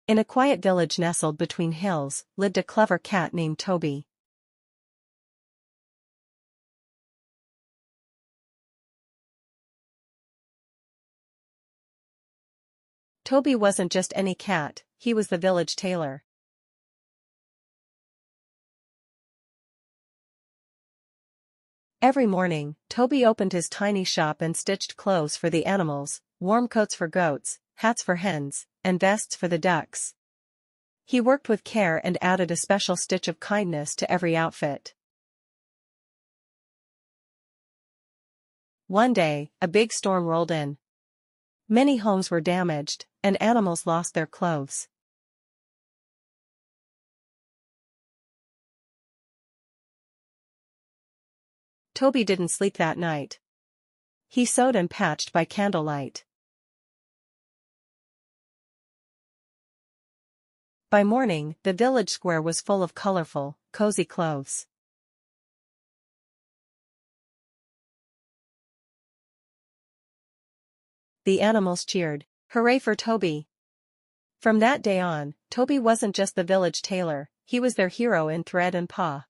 In a quiet village nestled between hills, lived a clever cat named Toby. Toby wasn't just any cat, he was the village tailor. Every morning, Toby opened his tiny shop and stitched clothes for the animals, warm coats for goats, hats for hens, and vests for the ducks. He worked with care and added a special stitch of kindness to every outfit. One day, a big storm rolled in. Many homes were damaged, and animals lost their clothes. Toby didn't sleep that night. He sewed and patched by candlelight. By morning, the village square was full of colorful, cozy clothes. The animals cheered, "Hooray for Toby!" From that day on, Toby wasn't just the village tailor, he was their hero in thread and paw.